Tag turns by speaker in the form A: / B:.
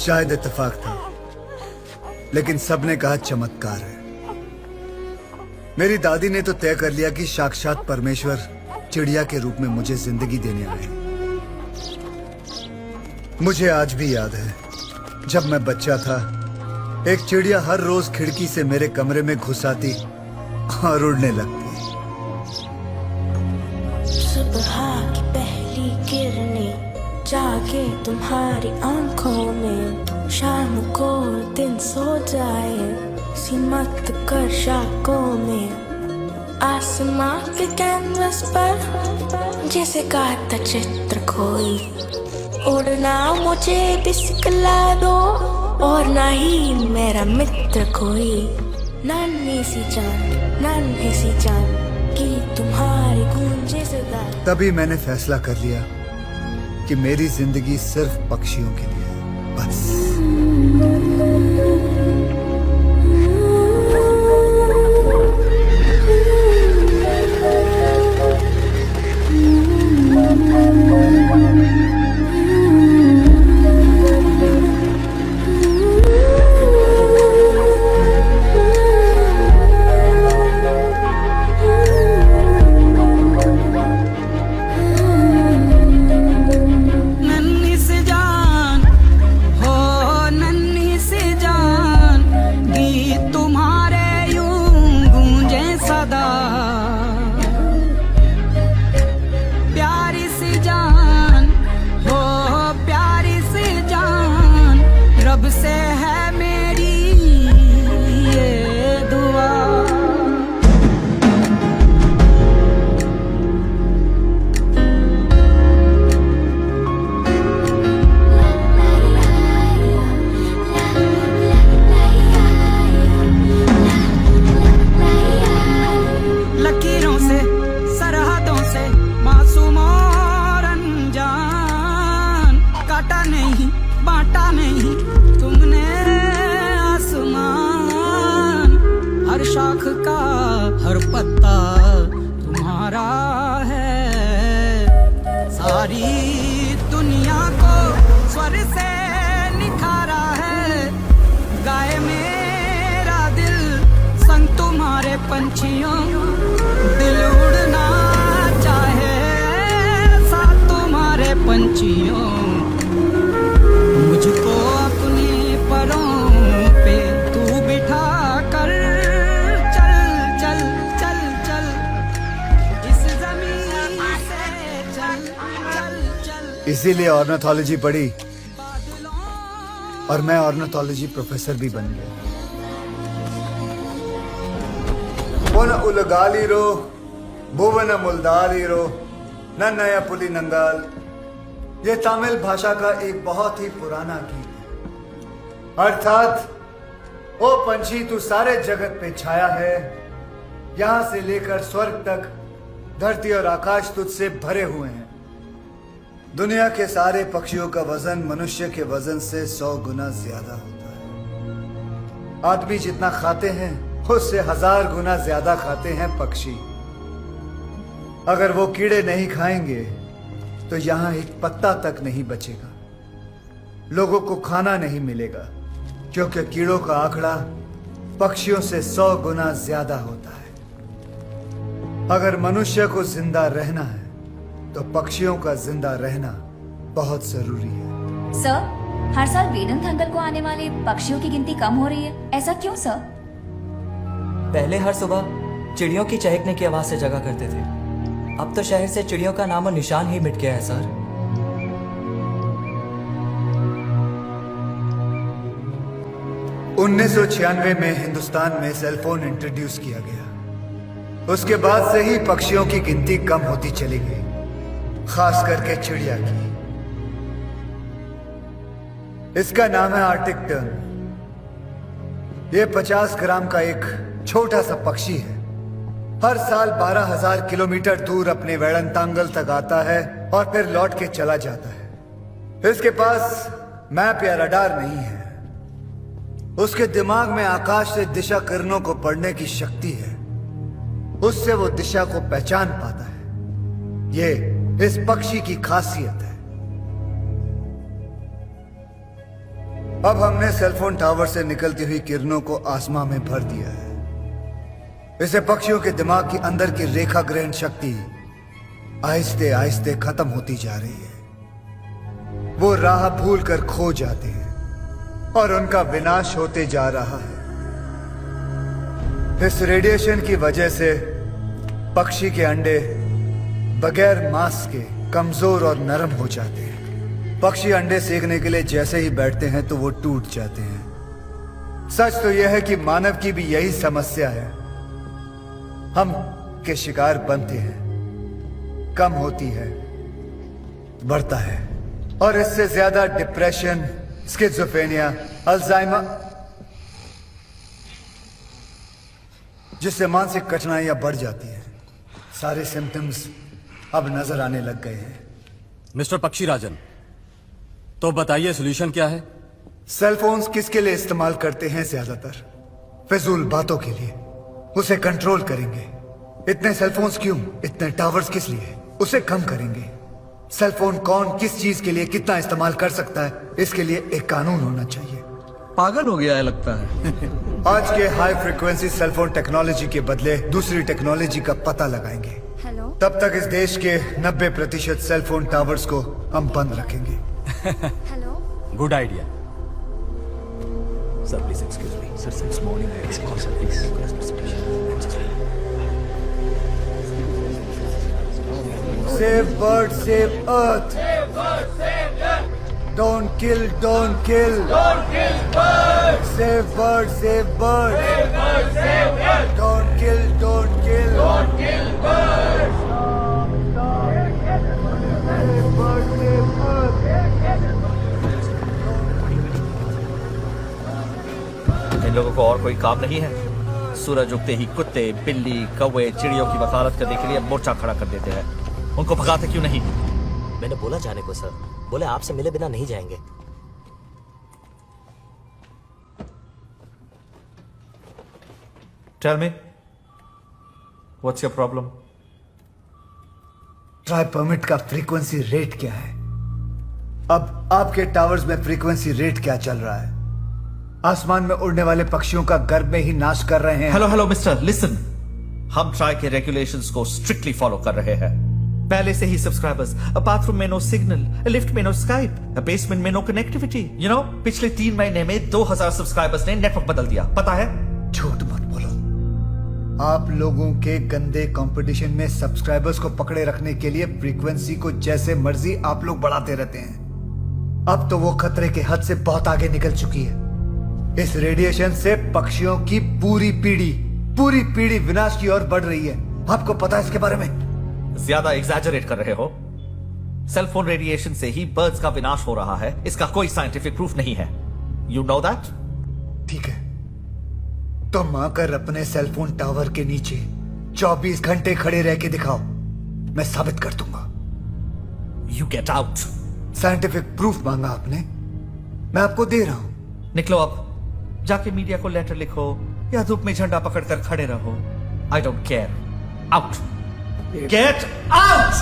A: शायद इत्तेफाक था, लेकिन सबने कहा चमत्कार है। मेरी दादी ने तो तय कर लिया कि साक्षात परमेश्वर चिड़िया के रूप में मुझे जिंदगी देने आए। मुझे आज भी याद है, जब मैं बच्चा था, एक चिड़िया हर रोज खिड़की से मेरे कमरे में घुस आती और उड़ने लगती।
B: सुबह की पहली किरणें जागे तुम्हारी आंखों में, शाम को दिन सो जाए सिमट कर शाखों में। आसमां के कैनवस पर जैसे गाता चित्र कोई, उड़ना मुझे भी सिखला दो और ना ही मेरा मित्र कोई। नन्ही सी जान कि तुम्हारी गूंजे सदा।
A: तभी मैंने फैसला कर लिया कि मेरी जिंदगी सिर्फ पक्षियों के लिए है, बस।
C: बांटा नहीं तुमने आसमान, हर शाख का हर पत्ता तुम्हारा है। सारी दुनिया को स्वर से निखारा है, गाए मेरा दिल संग तुम्हारे पंछियों। दिल उड़ना चाहे साथ तुम्हारे पंछियों, मुझको अपने परों पे तू बिठा कर चल चल चल चल, इस जमीन से चल चल चल।
A: इसीलिए ऑर्निथोलॉजी पढ़ी और मैं ऑर्निथोलॉजी प्रोफेसर भी बन गया। पुन उलगालीरो भुवन मुल्दालीरो नन्नया पुली नंगाल, ये तमिल भाषा का एक बहुत ही पुराना गीत है। अर्थात ओ पंछी तू सारे जगत पे छाया है, यहां से लेकर स्वर्ग तक धरती और आकाश तुझसे भरे हुए हैं। दुनिया के सारे पक्षियों का वजन मनुष्य के वजन से 100 गुना ज्यादा होता है। आदमी जितना खाते हैं उससे 1000 गुना ज्यादा खाते हैं पक्षी। अगर वो कीड़े नहीं खाएंगे तो यहां एक पत्ता तक नहीं बचेगा, लोगों को खाना नहीं मिलेगा, क्योंकि कीड़ों का आंकड़ा पक्षियों से 100 गुना ज्यादा होता है। अगर मनुष्य को जिंदा रहना है तो पक्षियों का जिंदा रहना बहुत जरूरी है।
D: सर, हर साल वेदांत अंकल को आने वाले पक्षियों की गिनती कम हो रही है, ऐसा क्यों सर?
E: पहले हर सुबह चिड़ियों की चहकने की आवाज से जगा करते थे, अब तो शहर से चिड़ियों का नामो निशान ही मिट गया है सर।
A: उन्नीस 1996 में हिंदुस्तान में सेलफोन इंट्रोड्यूस किया गया। उसके बाद से ही पक्षियों की गिनती कम होती चली गई, खास करके चिड़िया की। इसका नाम है आर्टिक टर्न। ये 50 ग्राम का एक छोटा सा पक्षी है। हर साल 12,000 किलोमीटर दूर अपने वेड़ंतांगल तक आता है और फिर लौट के चला जाता है। इसके पास मैप या रडार नहीं है। उसके दिमाग में आकाश से दिशा किरणों को पढ़ने की शक्ति है, उससे वो दिशा को पहचान पाता है। ये इस पक्षी की खासियत है। अब हमने सेलफोन टावर से निकलती हुई किरणों को आसमां में भर दिया है। इससे पक्षियों के दिमाग के अंदर की रेखा ग्रहण शक्ति आहिस्ते आहिस्ते खत्म होती जा रही है। वो राह भूल कर खो जाते हैं और उनका विनाश होते जा रहा है। इस रेडिएशन की वजह से पक्षी के अंडे बगैर मांस के कमजोर और नरम हो जाते हैं। पक्षी अंडे सेकने के लिए जैसे ही बैठते हैं तो वो टूट जाते हैं। सच तो यह है कि मानव की भी यही समस्या है। हम के शिकार बनते हैं, कम होती है, बढ़ता है, और इससे ज्यादा डिप्रेशन, स्किज़ोफ्रेनिया, अल्जाइमर, जिससे मानसिक कठिनाइयां बढ़ जाती हैं। सारे सिम्टम्स अब नजर आने लग गए हैं।
F: मिस्टर पक्षीराजन, तो बताइए सॉल्यूशन क्या है?
A: सेलफोन्स किसके लिए इस्तेमाल करते हैं? ज्यादातर फिजूल बातों के लिए। उसे कंट्रोल करेंगे। इतने सेलफोन्स क्यों? इतने टावर्स किस लिए? उसे कम करेंगे। सेलफोन कौन किस चीज के लिए कितना इस्तेमाल कर सकता है, इसके लिए एक कानून होना चाहिए।
G: पागल हो गया है लगता है।
A: आज के हाई फ्रीक्वेंसी सेलफोन टेक्नोलॉजी के बदले दूसरी टेक्नोलॉजी का पता लगाएंगे।
D: हेलो।
A: तब तक इस देश के 90% सेलफोन टावर्स को हम बंद रखेंगे।
D: Hello.
F: Good idea.
E: Sir please excuse me sir, since morning I have called sir please.
A: Save bird, save earth. Don't kill, don't kill. Don't kill birds. Save bird, save bird. Save bird, save earth. Don't kill, don't kill. Don't kill birds. Save bird, save earth.
H: इन लोगों को और कोई काम नहीं है? सूरज उगते ही कुत्ते, बिल्ली, कौवे, चिड़ियों की वकालत करने के लिए मोर्चा खड़ा कर देते हैं। उनको भगाते क्यों नहीं?
I: मैंने बोला जाने को सर, बोले आपसे मिले बिना नहीं जाएंगे।
H: Tell me what's your problem?
A: ट्राई परमिट का फ्रीक्वेंसी रेट क्या है? अब आपके टावर्स में फ्रीक्वेंसी रेट क्या चल रहा है? आसमान में उड़ने वाले पक्षियों का गर्भ में ही नाश कर रहे हैं।
H: Hello mister, listen. हम ट्राई के रेगुलेशंस को स्ट्रिक्टली फॉलो कर रहे हैं। पहले से ही सब्सक्राइबर्स, बाथरूम में नो सिग्नल, लिफ्ट में नो स्काइप, बेसमेंट में नो कनेक्टिविटी। यू नो, पिछले 3 महीने में 2000 सब्सक्राइबर्स ने नेटवर्क बदल दिया, पता है?
A: झूठ मत बोलो। आप लोगों के गंदे कंपटीशन में सब्सक्राइबर्स को पकड़े रखने के लिए फ्रीक्वेंसी को जैसे मर्जी आप लोग बढ़ाते रहते हैं। अब तो वो खतरे के हद से बहुत आगे निकल चुकी है। इस रेडिएशन से पक्षियों की पूरी पीढ़ी विनाश की ओर बढ़ रही है। आपको पता है इसके बारे में?
H: ज्यादा एग्जैजरेट कर रहे हो। सेलफोन रेडिएशन से ही बर्ड्स का विनाश हो रहा है, इसका कोई साइंटिफिक प्रूफ नहीं है। You know that?
A: ठीक है, तुम आकर अपने सेलफोन टावर के नीचे 24 घंटे खड़े रह के दिखाओ, मैं साबित कर दूंगा।
H: You get out.
A: Scientific proof मांगा आपने, मैं आपको दे रहा हूं।
H: निकलो अब, जाके मीडिया को लेटर लिखो या धूप में झंडा पकड़कर खड़े रहो। I don't care. Out. Get out.